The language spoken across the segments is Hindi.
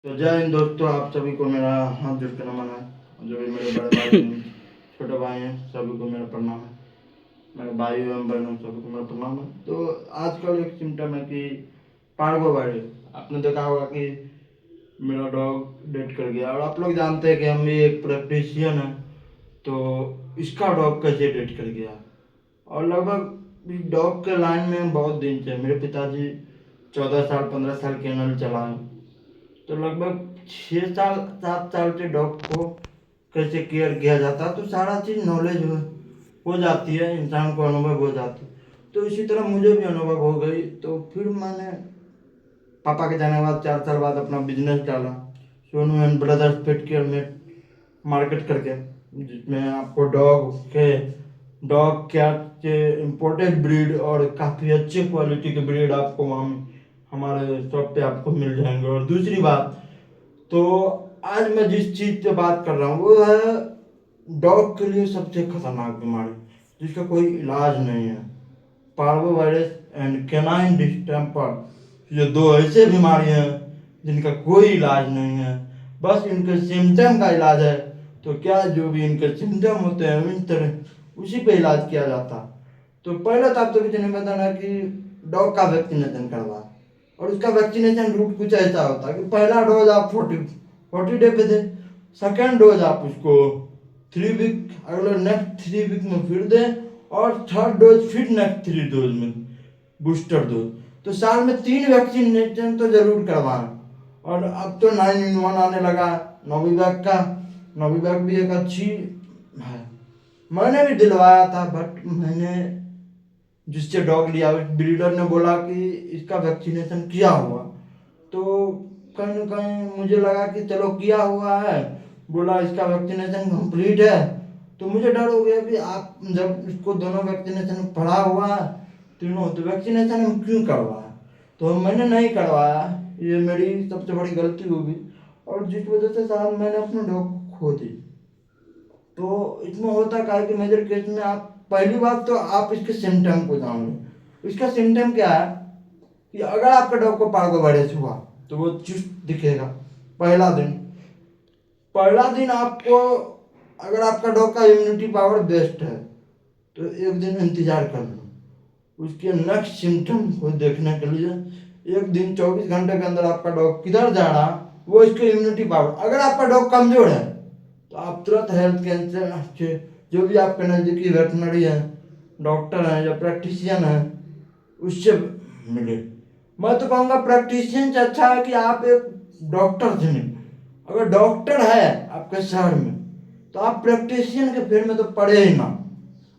तो जय हिंद दोस्तों, आप सभी को मेरा हाथ जोड़ के नमन है। जो भी मेरे बड़े भाई छोटे भाई हैं, सभी को मेरा प्रणाम है। मेरे भाई एवं बहनों सभी को मेरा प्रणाम है। तो आजकल एक सिम्टम है कि पार्गो वायरस, आपने देखा होगा कि मेरा डॉग डेथ कर गया। और आप लोग जानते हैं कि हम भी एक प्रैक्टिशियन हैं, तो इसका डॉग कैसे डेथ कर गया। और लगभग डॉग के लाइन में बहुत दिन से मेरे पिताजी 14 साल 15 साल केनल चलाए, तो लगभग 6 साल 7 साल से डॉग को कैसे केयर किया जाता है, तो सारा चीज़ नॉलेज हो जाती है, इंसान को अनुभव हो जाती है। तो इसी तरह मुझे भी अनुभव हो गई। तो फिर मैंने पापा के जाने के बाद 4 साल बाद अपना बिजनेस डाला, Sonu and brothers pet care में मार्केट करके, जिसमें आपको डॉग कैट के इम्पोर्टेड ब्रीड और काफ़ी अच्छे क्वालिटी के ब्रीड आपको वहाँ हमारे शॉप पे आपको मिल जाएंगे। और दूसरी बात, तो आज मैं जिस चीज़ पे बात कर रहा हूँ वो है डॉग के लिए सबसे खतरनाक बीमारी जिसका कोई इलाज नहीं है, parvo virus and canine distemper. ये दो ऐसे बीमारियां हैं जिनका कोई इलाज नहीं है, बस इनके सिम्टम का इलाज है। तो क्या जो भी इनके सिम्टम होते हैं इस तरह उसी पे इलाज किया जाता। तो पहले तो आप तो किसी ने बताना कि डॉग का वैक्सीनेशन करवा, और उसका वैक्सीनेशन रूट कुछ ऐसा होता है कि पहला डोज आप 40 डे पे दे, सेकेंड डोज आप उसको 3 वीक, अगले नेक्स्ट 3 वीक में फिर दें, और थर्ड डोज फिर नेक्स्ट 3 डोज में बूस्टर डोज। तो साल में 3 वैक्सीनेशन तो जरूर करवाएं। और अब तो 9 in 1 आने लगा, नोविवैक का। नोविवैक भी एक अच्छी है, मैंने भी दिलवाया था, बट मैंने जिससे डॉग लिया उस ब्रीडर ने बोला कि इसका वैक्सीनेशन किया हुआ। तो कहीं ना कहीं मुझे लगा कि चलो किया हुआ है, बोला इसका वैक्सीनेशन कंप्लीट है, तो मुझे डर हो गया कि आप जब इसको दोनों वैक्सीनेशन पढ़ा हुआ है तीनों, तो वैक्सीनेशन हम क्यों करवाया। तो मैंने नहीं करवाया, ये मेरी सबसे बड़ी गलती होगी, और जिस वजह से शायद मैंने अपने डॉग को खो दी। तो इसमें होता क्या है कि मेजर केस में आप पहली बात तो आप इसके सिम्टम को जान लो। इसका सिम्टम क्या है कि अगर आपके डॉग को पार्गो वायरस हुआ तो वो चुस्त दिखेगा पहला दिन। पहला दिन आपको, अगर आपका डॉग का इम्यूनिटी पावर बेस्ट है तो एक दिन इंतजार कर लो उसके नेक्स्ट सिम्टम को देखने के लिए। एक दिन 24 घंटे के अंदर आपका डॉग किधर जा रहा वो इसके इम्यूनिटी पावर, अगर आपका डॉग कमजोर है तो आप तुरंत हेल्थ के जो भी आपके नज़दीकी वेटनरी है, डॉक्टर हैं या प्रैक्टिशियन है, उससे मिले। मैं तो कहूँगा प्रैक्टिशियन से अच्छा है कि आप एक डॉक्टर से मिले। अगर डॉक्टर है आपके शहर में तो आप प्रैक्टिशियन के फेर में तो पड़े ही ना।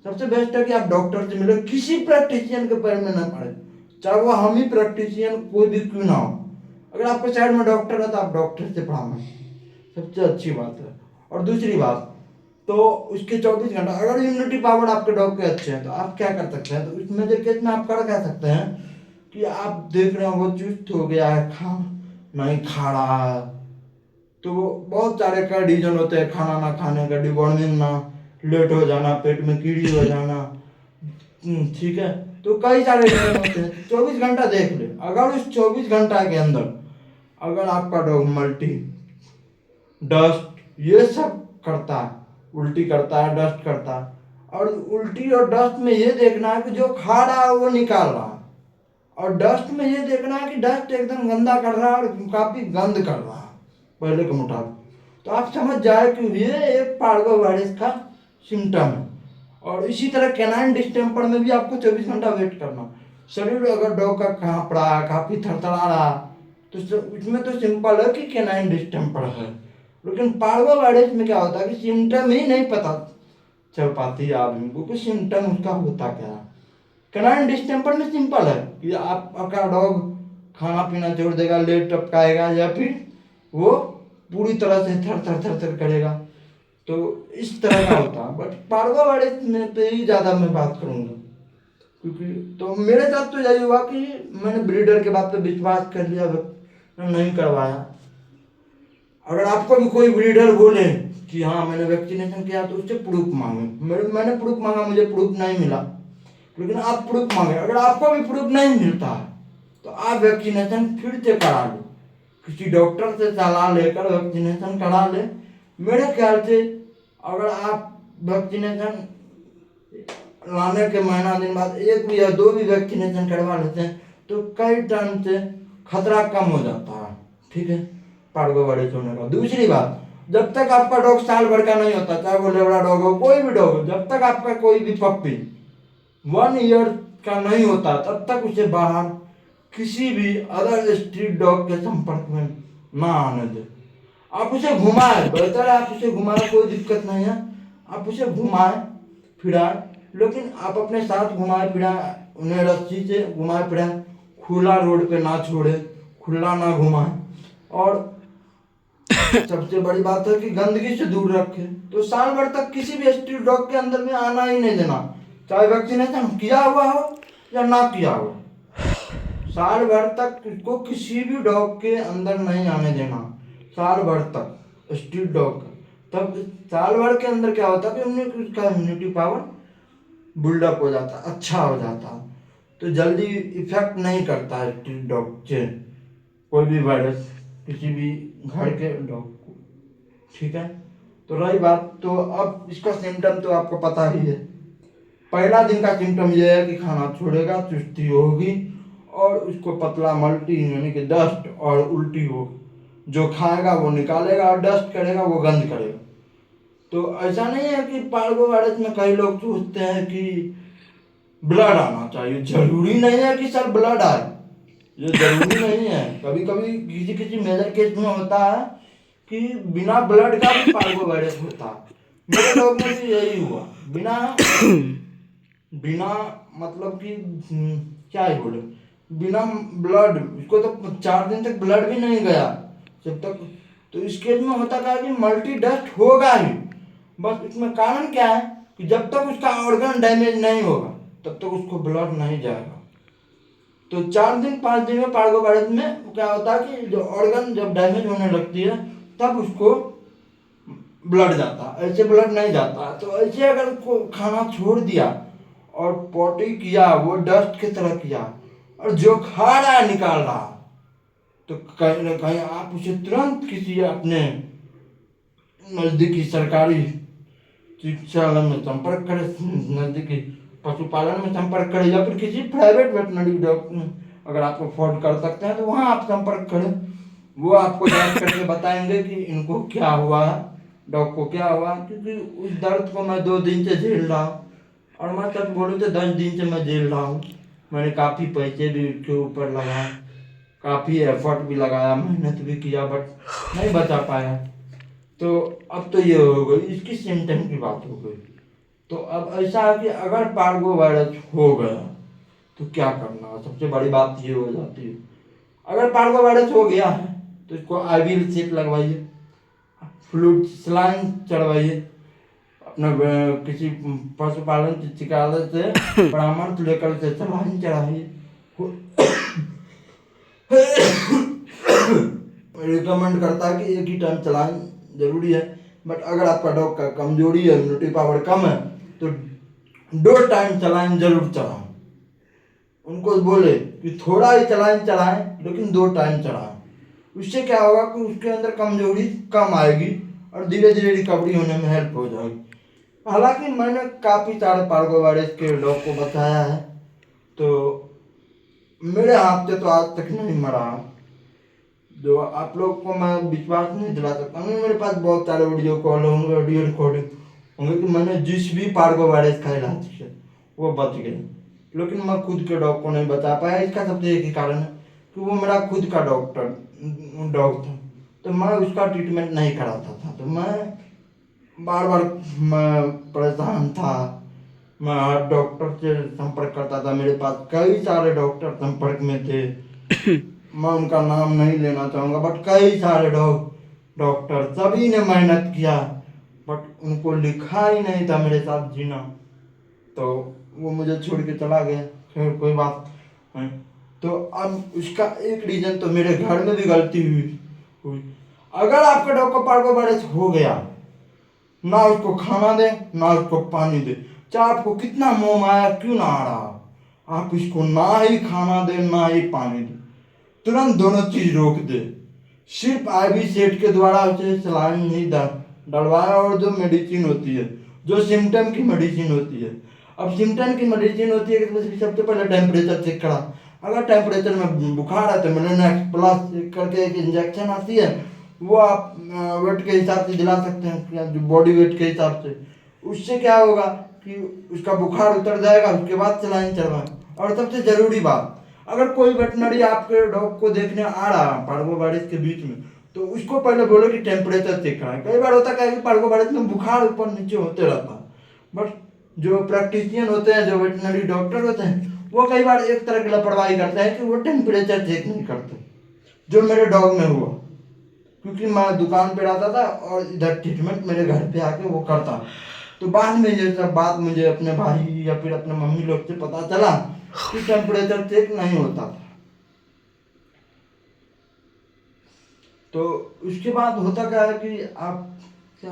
सबसे बेस्ट है कि आप डॉक्टर से मिले, किसी प्रैक्टिशियन के पैर में ना पड़े, चाहे वो हम ही प्रैक्टिशियन कोई भी क्यों ना हो। अगर आपके साइड में डॉक्टर है तो आप डॉक्टर से पढ़ाना सबसे अच्छी बात है। और दूसरी बात, तो उसके 24 घंटा अगर इम्यूनिटी पावर आपके डॉग के अच्छे हैं तो आप क्या कर सकते हैं, तो इसमें जो केस में आप कर कह सकते हैं कि आप देख रहे हो वो चुस्त हो गया है, खा नहीं खा रहा है, तो बहुत सारे कंडीशन होते हैं खाना ना खाने का, डिवॉर्मिंग ना, लेट हो जाना, पेट में कीड़ी हो जाना, ठीक है। तो कई सारे रीजन होते हैं। 24 घंटा देख ले, अगर उस 24 घंटा के अंदर अगर आपका डॉग मल्टी डस्ट ये सब करता है, उल्टी करता है, डस्ट करता है, और उल्टी और डस्ट में ये देखना है कि जो खा रहा है वो निकाल रहा है, और डस्ट में ये देखना है कि डस्ट एकदम गंदा कर रहा है और काफी गंद कर रहा है पहले के मुताबिक, तो आप समझ जाए कि ये एक पार्गो वायरस का सिम्टम है। और इसी तरह कैनाइन डिस्टेम्पर में भी आपको 24 घंटा वेट करना। शरीर अगर डॉग का काँप रहा है, काफी थरथरा रहा, तो इसमें तो सिंपल है कि कैनाइन डिस्टेम्पर है। लेकिन पार्गो वायरस में क्या होता है कि सिम्टम ही नहीं पता चल पाती है आदमी को कि सिम्टम उसका होता क्या है। कैनाइन डिस्टेम्पर में सिंपल है कि आपका डॉग खाना पीना छोड़ देगा, लेट टपकाएगा, या फिर वो पूरी तरह से थर थर थर थर करेगा, तो इस तरह का होता है। बट पार्गो वायरस में पे ही ज़्यादा मैं बात करूँगा, क्योंकि तो मेरे साथ तो यही हुआ कि मैंने ब्रीडर के बात पे विश्वास कर लिया, नहीं करवाया। अगर आपको भी कोई ब्रीडर बोले कि हाँ मैंने वैक्सीनेशन किया तो उससे प्रूफ मांगे। मैंने प्रूफ मांगा, मुझे प्रूफ नहीं मिला, लेकिन आप प्रूफ मांगे। अगर आपको भी प्रूफ नहीं मिलता है तो आप वैक्सीनेशन फिर से करा लो, किसी डॉक्टर से सलाह लेकर वैक्सीनेशन करा ले। मेरे ख्याल से अगर आप वैक्सीनेशन लाने के महीना दिन बाद एक भी या दो भी वैक्सीनेशन करवा लेते हैं तो कई टाइम से खतरा कम हो जाता है। ठीक है, पार्गो वायरस होने का। दूसरी बात, जब तक आपका डॉग साल भर का नहीं होता, चाहे वो लेबरा डॉग हो, कोई भी डॉग हो, जब तक आपका कोई भी पप्पी 1 ईयर का नहीं होता तब तक उसे बाहर किसी भी अदर स्ट्रीट डॉग के संपर्क में ना आने दे। आप उसे घुमाएं, बेहतर है आप उसे घुमाएं, कोई दिक्कत नहीं है। आप उसे घुमाएं फिराएं, लेकिन आप अपने साथ घुमाए फिराएं, उन्हें रस्सी से घुमाए फिराएं, खुला रोड पे ना छोड़े, खुला ना घुमाएं। और सबसे बड़ी बात है कि गंदगी से दूर रखें। तो साल भर तक किसी भी स्ट्रीट डॉग के अंदर में आना ही नहीं देना, चाहे वैक्सीनेशन किया हुआ हो या ना किया हो। साल भर तक उसको किसी भी डॉग के अंदर नहीं आने देना, साल भर तक स्ट्रीट डॉग का। तब साल भर के अंदर क्या होता है कि उसका इम्यूनिटी पावर बिल्डअप हो जाता, अच्छा हो जाता, तो जल्दी इफेक्ट नहीं करता है स्ट्रीट डॉग से कोई भी वायरस किसी भी घर के डॉग को। ठीक है, तो रही बात, तो अब इसका सिम्टम तो आपको पता ही है। पहला दिन का सिम्टम यह है कि खाना छोड़ेगा, सुस्ती होगी और उसको पतला मल्टी यानी कि डस्ट और उल्टी हो। जो खाएगा वो निकालेगा और डस्ट करेगा वो गंद करेगा। तो ऐसा नहीं है कि पार्गो वायरस में कई लोग सोचते हैं कि ब्लड आना चाहिए। जरूरी नहीं है कि सर ब्लड आए, ये जरूरी नहीं है। कभी कभी किसी किसी मेजर केस में होता है कि बिना ब्लड का भी पार्गो वायरस होता है। मेरे लोग में भी यही हुआ, बिना बिना मतलब कि क्या ही बोले, बिना ब्लड, उसको तो 4 दिन तक ब्लड भी नहीं गया जब तक। तो इस केस में होता क्या कि मल्टी डस्ट होगा ही, बस इसमें कारण क्या है कि जब तक उसका ऑर्गन डैमेज नहीं होगा तब तक उसको ब्लड नहीं जाएगा। तो 4 दिन 5 दिन में पार्गो वायरस में क्या होता है कि जो ऑर्गन जब डैमेज होने लगती है तब उसको ब्लड जाता, ऐसे ब्लड नहीं जाता। तो ऐसे अगर उसको खाना छोड़ दिया और पॉटी किया, वो डस्ट की तरह किया और जो खा रहा है निकाल रहा, तो कहीं ना कहीं आप उसे तुरंत किसी अपने नज़दीकी सरकारी चिकित्सालय में संपर्क करें, नज़दीकी पशुपालन में संपर्क करें, या फिर किसी प्राइवेट वेटनरी डॉक्टर में अगर आप अफोर्ड कर सकते हैं तो वहाँ आप संपर्क करें। वो आपको जांच करके बताएंगे कि इनको क्या हुआ है, डॉग को क्या हुआ। क्योंकि उस दर्द को मैं 2 दिन से झेल रहा हूँ, और मैं सच बोलूँ तो 10 दिन से मैं झेल रहा हूँ। मैंने काफ़ी पैसे भी उसके ऊपर लगाए, काफ़ी एफर्ट भी लगाया, मेहनत भी किया, बट नहीं बचा पाया। तो अब तो ये हो गई, इसकी सिम्टम की बात हो गई। तो अब ऐसा है कि अगर पार्गो वायरस हो गया तो क्या करना है, सबसे बड़ी बात ये हो जाती है। अगर पार्गो वायरस हो गया है तो इसको आईवी सेट लगवाइए, फ्लूइड सलाइन चढ़वाइए, अपना किसी पशुपालन चिकित्सालय से परामर्श लेकर से सलाइन चढ़ाइए। रिकमेंड करता है कि एक ही टाइम चलाएं जरूरी है, बट अगर आपका डॉग का कमजोरी है, इम्यूनिटी पावर कम है, तो 2 टाइम चलाएं जरूर चलाएं। उनको बोले कि थोड़ा ही चलाएं लेकिन 2 टाइम चलाएं। उससे क्या होगा कि उसके अंदर कमजोरी कम आएगी और धीरे धीरे रिकवरी होने में हेल्प हो जाएगी। हालांकि मैंने काफ़ी सारे पार्गो वायरस के डॉग को बचाया है, तो मेरे हाथ से तो आज तक नहीं मरा। जो आप लोग को मैं विश्वास नहीं दिला सकता, मेरे पास बहुत सारे वीडियो कॉल होंगे, ऑडियो रिकॉर्डिंग होंगे कि मैंने जिस भी पार्गो वायरस का इलाज किया वो बच गए, लेकिन मैं खुद के डॉग को नहीं बचा पाया। इसका सबसे एक ही कारण है कि वो मेरा खुद का डॉग था, तो मैं उसका ट्रीटमेंट नहीं कराता था। तो मैं बार बार मैं परेशान था, मैं हर डॉक्टर से संपर्क करता था, मेरे पास कई सारे डॉक्टर संपर्क में थे। मैं उनका नाम नहीं लेना चाहूँगा, बट कई सारे डॉक्टर सभी ने मेहनत किया, बट उनको लिखा ही नहीं था मेरे साथ जीना, तो वो मुझे छोड़ के चला गया। खैर कोई बात नहीं। तो अब उसका एक रीज़न तो मेरे घर में भी गलती हुई। अगर आपके डॉग को पार्गो वायरस हो गया, ना उसको खाना दे ना उसको पानी दे, चाहे आपको कितना मोह माया क्यों ना आ रहा, आप इसको ना ही खाना दे ना ही पानी दे, तुरंत दोनों चीज रोक दे। सिर्फ आईवी सेट के द्वारा उसे सलाइन नहीं डलवाएं, और जो मेडिसिन होती है, जो सिम्टम की मेडिसिन होती है। अब सिम्टम की मेडिसिन होती है कि सबसे पहले टेम्परेचर चेक करा। अगर टेम्परेचर में बुखार है तो मेलोनेक्स प्लस करके एक इंजेक्शन आती है, वो आप वेट के हिसाब से दिला सकते हैं, जो बॉडी वेट के हिसाब से। उससे क्या होगा कि उसका बुखार उतर जाएगा, उसके बाद सलाइन चलवाएं। और सबसे ज़रूरी बात, अगर कोई वेटनरी आपके डॉग को देखने आ रहा है पार्गो बारिश के बीच में, तो उसको पहले बोलो कि टेम्परेचर चेक कराएं। कई बार होता है कि पार्गो बारिश में बुखार ऊपर नीचे होते रहता है, बट जो प्रैक्टिशियन होते हैं, जो वेटनरी डॉक्टर होते हैं, वो कई बार एक तरह की लापरवाही करते हैं कि वो टेम्परेचर चेक नहीं करते, जो मेरे डॉग में हुआ। क्योंकि मैं दुकान पे रहता था और इधर ट्रीटमेंट मेरे घर पे आके वो करता, तो बाद में ये सब बात मुझे अपने भाई या फिर अपने मम्मी लोग से पता चला कि टेम्परेचर चेक नहीं होता था। तो उसके बाद होता क्या है कि आप क्या